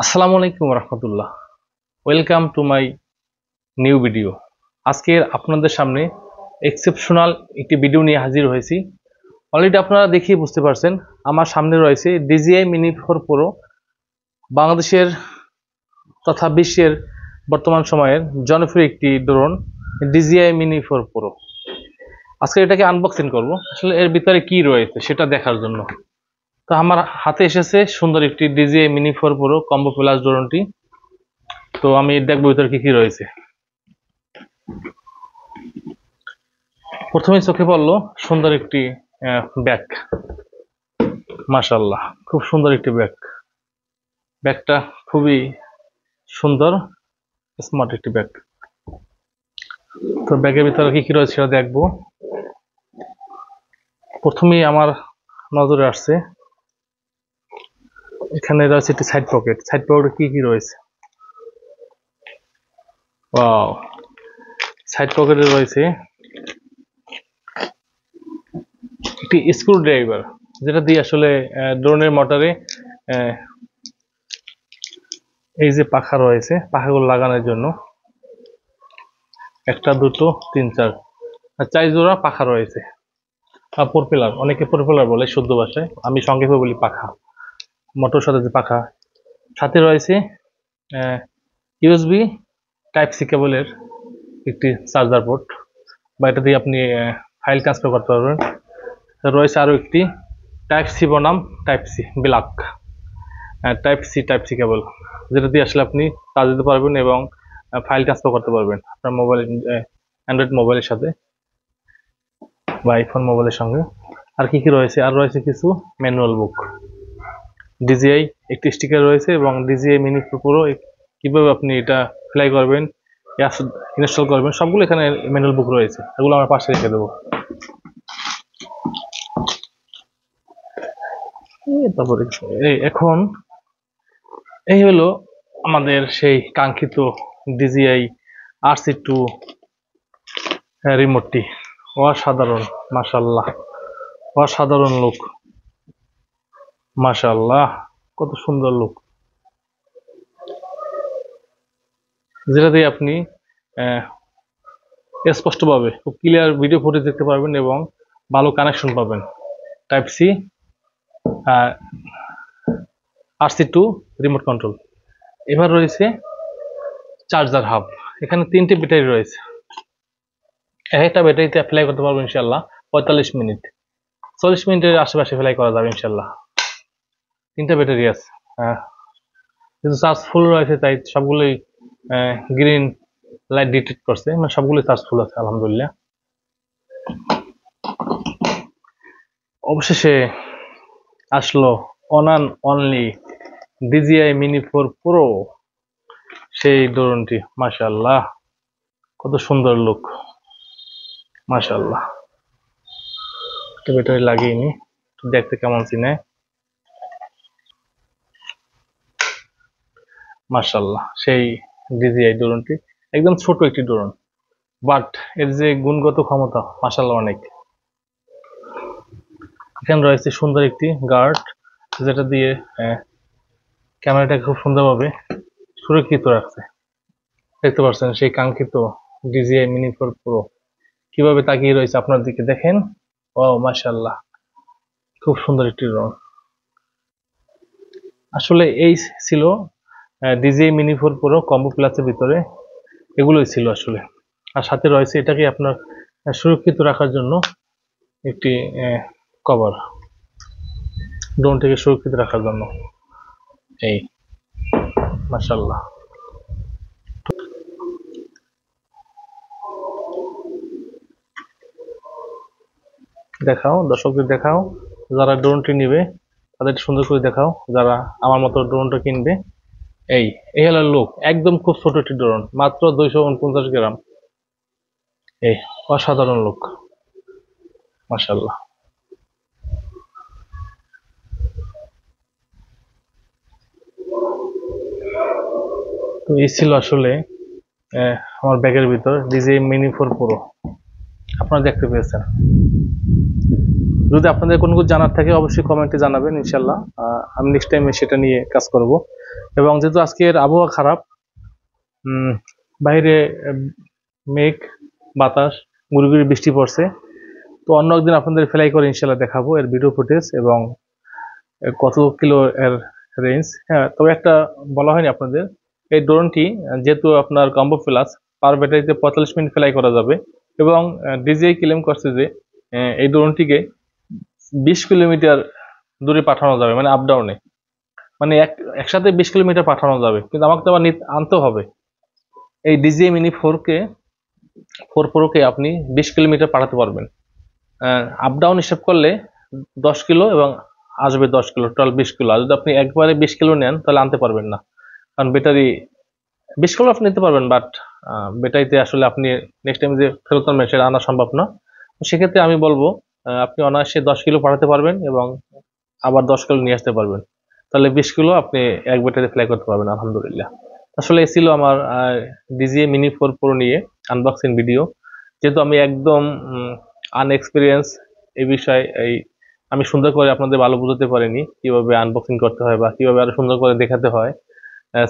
আসসালামু আলাইকুম রহমতুল্লাহ। Welcome to my new video. আজকে আপনাদের সামনে এক্সেপশনাল একটি ভিডিও নিয়ে হাজির হয়েছি। অলরেডি আপনারা দেখিয়ে বুঝতে পারছেন, আমার সামনে রয়েছে DJI Mini 4 Pro, বাংলাদেশের তথা বিশ্বের বর্তমান সময়ের জনপ্রিয় একটি ড্রোন DJI Mini 4 Pro। আজকে এটাকে আনবক্সিং করব, আসলে এর ভিতরে কি রয়েছে সেটা দেখার জন্য। তো আমার হাতে এসেছে সুন্দর একটি DJI Mini 4 Pro combo plus ড্রোনটি। তো আমি দেখবো ভিতরে কি কি রয়েছে। প্রথমে চোখে পড়লো সুন্দর একটি ব্যাগ। মাশাআল্লাহ, খুব সুন্দর একটি ব্যাগ। ব্যাগটা খুবই সুন্দর, স্মার্ট একটি ব্যাগ। তো ব্যাগের ভিতরে কি কি রয়েছে সেটা দেখবো। প্রথমেই আমার নজরে আসছে এখানে রয়েছে একটি সাইড পকেট। সাইড পকেটে কি কি রয়েছে? ওয়াও, সাইড পকেটে রয়েছে একটি স্ক্রু ড্রাইভার, যেটা দিয়ে আসলে ড্রোনের মোটরে এই যে পাখা রয়েছে, পাখাগুলো লাগানোর জন্য একটা দুটো তিন চার চার জোড়া পাখা রয়েছে। প্রোপেলার, অনেকে প্রোপেলার বলে শুদ্ধ ভাষায়, আমি সংক্ষেপে বলি পাখা। মোটর সাথে যে পাখা, সাথে রয়েছে ইউএসবি টাইপ সি কেবলের একটি চার্জার পোর্ট, বা এটা দিয়ে আপনি ফাইল ট্রান্সফার করতে পারবেন। রয়েছে আরও একটি টাইপ সি বনাম type C black type C cable, যেটা দিয়ে আসলে আপনি চার্জ দিতে পারবেন এবং ফাইল ট্রান্সফার করতে পারবেন আপনার মোবাইল, অ্যান্ড্রয়েড মোবাইলের সাথে বা আইফোন মোবাইলের সঙ্গে। আর কি কি রয়েছে? আর রয়েছে কিছু ম্যানুয়াল বুক, DJI একটি স্টিকার রয়েছে, এবং DJI Mini Pro কিভাবে আপনি এটা ফ্লাই করবেন, ইনস্টল করবেন, সবগুলো এখানে ম্যানুয়াল বুক রয়েছে। এগুলো আমার পাশে রেখে দেবো। তারপরে এখন এই হলো আমাদের সেই কাঙ্ক্ষিত DJI RC2 রিমোটটি। অসাধারণ, মাশাআল্লাহ, অসাধারণ লুক, মাশাআল্লাহ, কত সুন্দর লুক। যেটা দিয়ে আপনি স্পষ্টভাবে খুব ক্লিয়ার ভিডিও ফুটেজ দেখতে পারবেন এবং ভালো কানেকশন পাবেন। Type C RC2 remote control. এবার রয়েছে চার্জার হাব। এখানে 3টে ব্যাটারি রয়েছে। একটা ব্যাটারিতে অ্যাপ্লাই করতে পারবো ইনশাল্লাহ 45 মিনিট, 40 মিনিটের আশেপাশে অ্যাপ্লাই করা যাবে ইনশাল্লাহ। 3টা ব্যাটারি আছে, কিন্তু চার্জ ফুল রয়েছে, তাই সবগুলোই গ্রিন লাইট ডিটেক্ট করছে, মানে সবগুলোই চার্জ ফুল আছে আলহামদুলিল্লাহ। অবশেষে আসলো on and only DJI Mini 4 Pro, সেই ড্রোনটি। মাশাআল্লাহ, কত সুন্দর লুক, মাশাআল্লাহ। একটা ব্যাটারি লাগিয়ে নি, দেখতে কেমন চিনে। মাশাআল্লাহ, সেই DJI ড্রোনটি একদম ছোট একটি ড্রোন, বাট এর যে গুণগত ক্ষমতা মাশাআল্লাহ অনেক। এখানে রয়েছে সুন্দর একটি গার্ড, যেটা দিয়ে ক্যামেরাটাকে খুব সুন্দরভাবে সুরক্ষিত রাখছে। দেখতে পাচ্ছেন সেই কাঙ্ক্ষিত DJI Mini 4 Pro কিভাবে তাকিয়ে রয়েছে আপনার দিকে, দেখেন। ও মাশাআল্লাহ, খুব সুন্দর একটি ড্রোন। আসলে এই ছিল DJI Mini 4 Pro কম্বো প্লাসের ভিতরে, এগুলোই ছিল আসলে। আর সাথে রয়েছে এটাকে আপনার সুরক্ষিত রাখার জন্য একটি কভার, ড্রোনটিকে সুরক্ষিত রাখার জন্য। এই মাশাআল্লাহ, দেখাও দর্শকদের, দেখাও যারা ড্রোনটি নিবে তাদের সুন্দর করে দেখাও, যারা আমার মতো ড্রোনটা কিনবে। এই এই হলো লুক, একদম খুব ছোট একটি ড্রোন, মাত্র 249 গ্রাম। এই অসাধারণ লুক, মাশাআল্লাহ। তো এই ছিল আসলে আমার ব্যাগের ভিতর DJI Mini 4 Pro, আপনারা দেখতে পেয়েছেন। যদি আপনাদের কোনো কিছু জানার থাকে অবশ্যই কমেন্টে জানাবেন, ইনশাল্লাহ আমি নেক্সট টাইমে সেটা নিয়ে কাজ করব। এবং যেহেতু আজকের আবহাওয়া খারাপ, বাইরে মেঘ, বাতাস, গুড়ি গুড়ি বৃষ্টি পড়ছে, তো অন্য একদিন আপনাদের ফ্লাই করে ইনশাল্লাহ দেখাবো এর ভিডিও ফুটেজ এবং কত কিলো এর রেঞ্জ। হ্যাঁ, তবে একটা বলা হয়নি আপনাদের, এই ড্রোনটি যেহেতু আপনার কম্বো প্লাস, পার ব্যাটারিতে 45 মিনিট ফ্লাই করা যাবে এবং ডিজিআই ক্লেম করছে যে এই ড্রোনটিকে 20 কিলোমিটার দূরে পাঠানো যাবে, মানে আপ ডাউনে, মানে একসাথে 20 কিলোমিটার পাঠানো যাবে। কিন্তু আমাকে তো আবার আনতে হবে এই ডিজিআই মিনি 4 প্রোকে আপনি 20 কিলোমিটার পাঠাতে পারবেন। আপ ডাউন হিসাব করলে 10 কিলো এবং আসবে 10 কিলো, টোটাল 20 কিলো। আর যদি আপনি একবারে 20 কিলো নেন তাহলে আনতে পারবেন না, কারণ ব্যাটারি 20 কিলো আপনি নিতে পারবেন, বাট ব্যাটারিতে আসলে আপনি নেক্সট টাইম যে ফেরত আনবেন সেটা আনা সম্ভব না। সেক্ষেত্রে আমি বলবো আপনি অনায়াসে 10 কিলো পাঠাতে পারবেন এবং আবার 10 কিলো নিয়ে আসতে পারবেন, তাহলে 20 কিলো আপনি এক ব্যাটারি ফ্লাই করতে পারবেন আলহামদুলিল্লাহ। আসলে এই ছিল আমার ডিজিএ মিনি 4 প্রো নিয়ে আনবক্সিং ভিডিও। যেহেতু আমি একদম আনএক্সপিরিয়েন্স এই বিষয়ে, আমি সুন্দর করে আপনাদের ভালো বুঝাতে পারিনি কিভাবে আনবক্সিং করতে হয় বা কিভাবে আরো সুন্দর করে দেখাতে হয়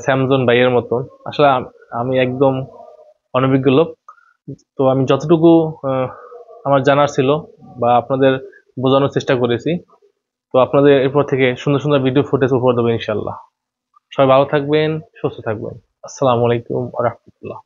স্যামসং ভাইয়ের মতন। আসলে আমি একদম অনভিজ্ঞ লোক। তো আমি যতটুকু আমার জানার ছিল বা আপনাদের বোঝানোর চেষ্টা করেছি। তো আপনাদের এরপর থেকে সুন্দর সুন্দর ভিডিও ফুটেজ উপহার দেবো ইনশাল্লাহ। সবাই ভালো থাকবেন, সুস্থ থাকবেন। আসসালামু আলাইকুম ওয়া রাহমাতুল্লাহ।